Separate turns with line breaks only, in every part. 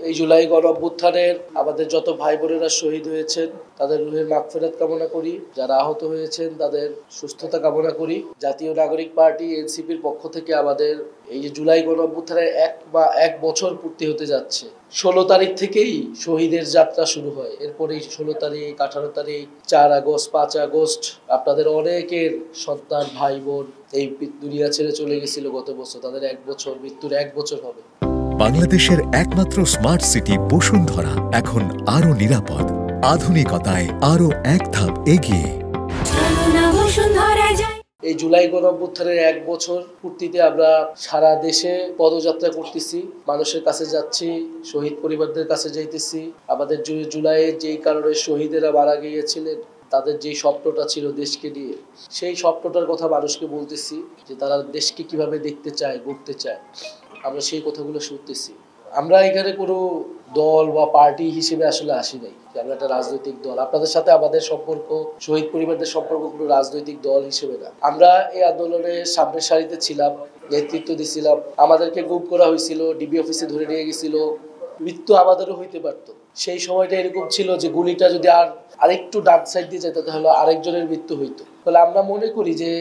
এই জুলাই গণ অভ্যুত্থানের আমাদের যত ভাই বোনেরা শহীদ হয়েছেন তাদের রুহের মাগফিরাত কামনা করি, যারা আহত হয়েছেন তাদের সুস্থতা কামনা করি। জাতীয় নাগরিক পার্টি এনসিপির পক্ষ থেকে আমাদের এই যে জুলাই গণ অভ্যুত্থানের এক বছর পূর্তি হতে যাচ্ছে। 16 তারিখ থেকেই শহীদের যাত্রা শুরু হয়। এরপরেই 16 তারিখ, 18 তারিখ, 4 আগস্ট, 5 আগস্ট আপনাদের অনেকের সন্তান ভাই বোন এই দুনিয়া ছেড়ে চলে গেছিল গত বছর। তাদের মৃত্যুর 1 বছর হবে।
বাংলাদেশের একমাত্র স্মার্ট সিটি বসুন্ধরা এখন আরো নিরাপদ, আধুনিকতায় আরো এক ধাপ এগিয়ে।
এই জুলাই গণ অভ্যুত্থানের 1 বছর পূর্তিতে আমরা সারা দেশে পদযাত্রা করতেছি, মানুষের কাছে যাচ্ছি, শহীদ পরিবারদের কাছে যাইতেছি। আমাদের জুলাইয়ে যেই কারণে শহীদেরা মারা গিয়েছিলেন, তাদের যেই স্বপ্নটা ছিল দেশকে নিয়ে, সেই স্বপ্নটার কথা মানুষকে বলতেছি যে তারা দেশকে কিভাবে দেখতে চায়, গড়তে চায়। আমরা সেই কথাগুলো শুনতেছি। আমরা এখানে কোনো দল বা পার্টি হিসেবে আসলে আসি নাই, আমরা একটা রাজনৈতিক দল। আপনাদের সাথে আমাদের সম্পর্ক, শহীদ পরিবারদের সম্পর্ক কোনো রাজনৈতিক দল হিসেবে না। আমরা এই আন্দোলনে সামনের সারিতে ছিলাম, নেতৃত্ব দিছিলাম। আমাদেরকে গুম করা হয়েছিল, ডিবি অফিসে ধরে নিয়ে গেছিল, মৃত্যু আমাদেরও হইতে পারত। সেই সময়টা এরকম ছিল যে গুলিটা যদি আরেকটু ডান সাইড দিয়ে যেত তাহলে আরেকজনের মৃত্যু হইতো। তাহলে আমরা মনে করি যে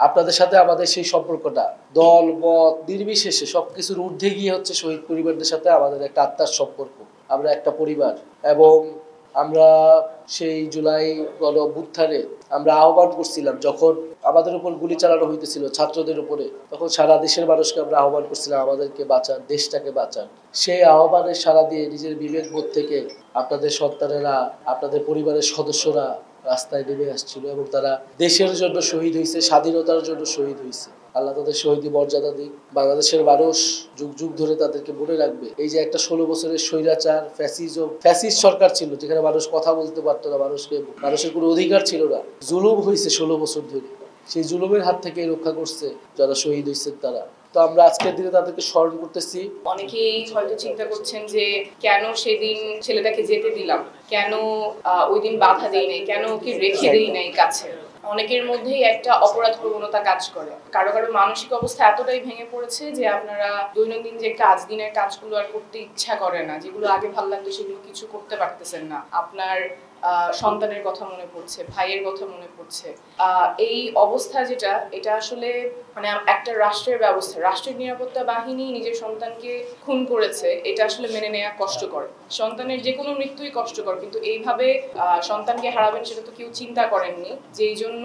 আপনাদের সাথে আমাদের সেই সম্পর্কটা দল মত নির্বিশেষে সবকিছুর ঊর্ধ্বে গিয়ে হচ্ছে শহীদ পরিবারদের সাথে আমাদের একটা আত্মার সম্পর্ক। আমরা একটা পরিবার, এবং আমরা সেই জুলাই গণ অভ্যুত্থানে আমরা আহ্বান করছিলাম, যখন আমাদের উপর গুলি চালানো হইতেছিল ছাত্রদের উপরে, তখন সারা দেশের মানুষকে আমরা আহ্বান করছিলাম আমাদেরকে বাঁচান, দেশটাকে বাঁচান। সেই আহ্বানের সাড়া দিয়ে নিজের বিবেকবোধ থেকে আপনাদের সন্তানেরা, আপনাদের পরিবারের সদস্যরা রাস্তায় নেমে আসছিল, এবং তারা দেশের জন্য শহীদ হয়েছে, স্বাধীনতার জন্য শহীদ হয়েছে। আল্লাহ তাদের শহীদি মর্যাদা দিক। বাংলাদেশের মানুষ যুগ যুগ ধরে তাদেরকে মনে রাখবে। এই যে একটা 16 বছরের স্বৈরাচার ফ্যাসিস্ট সরকার ছিল, যেখানে মানুষ কথা বলতে পারতো না, মানুষের কোনো অধিকার ছিল না, জুলুম হয়েছে 16 বছর ধরে। সেই জুলুমের হাত থেকে রক্ষা করছে যারা শহীদ হয়েছেন তারা। তো আমরা আজকের দিনে তাদেরকে স্মরণ করতেছি।
অনেকেই হয়তো চিন্তা করছেন যে কেন সেদিন ছেলেটাকে যেতে দিলাম, কেন ওই দিন বাধা দেই নাই, কেন ওকে রেখে দেই নাই কাছে। অনেকের মধ্যেই একটা অপরাধ প্রবণতা কাজ করে। কারো কারো মানসিক অবস্থা এতটাই ভেঙে পড়েছে যে আপনারা দৈনন্দিন যে দিনের কাজগুলো আর করতে ইচ্ছা করে না, যেগুলো আগে ভালো লাগতো সেগুলো কিছু করতে পারতেছেন না। আপনার সন্তানের কথা মনে পড়ছে, ভাইয়ের কথা মনে পড়ছে। এই অবস্থা যেটা, এটা আসলে মানে একটা রাষ্ট্রের ব্যবস্থা, রাষ্ট্রের নিরাপত্তা বাহিনী নিজের সন্তানকে খুন করেছে, এটা আসলে মেনে নেওয়া কষ্টকর। সন্তানের যে কোনো মৃত্যুই কষ্টকর, কিন্তু এইভাবে সন্তানকে হারাবেন সেটা তো কেউ চিন্তা করেননি। যেই জন্য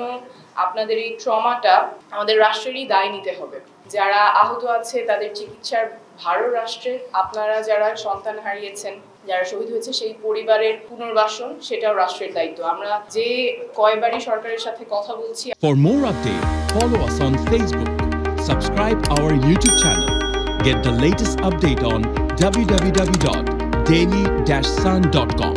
আপনাদের এই ট্রমাটা আমাদের রাষ্ট্রেরই দায় নিতে হবে। যারা আহত আছে তাদের চিকিৎসার ভারও রাষ্ট্রের। আপনারা যারা সন্তান হারিয়েছেন, যারা শহীদ হয়েছে, সেই পরিবারের পুনর্বাসন সেটাও রাষ্ট্রের দায়িত্ব। আমরা যে কয়বারই সরকারের সাথে কথা বলছি।
For more updates, follow us on Facebook, subscribe our YouTube channel, get the latest update on www.daily-sun.com.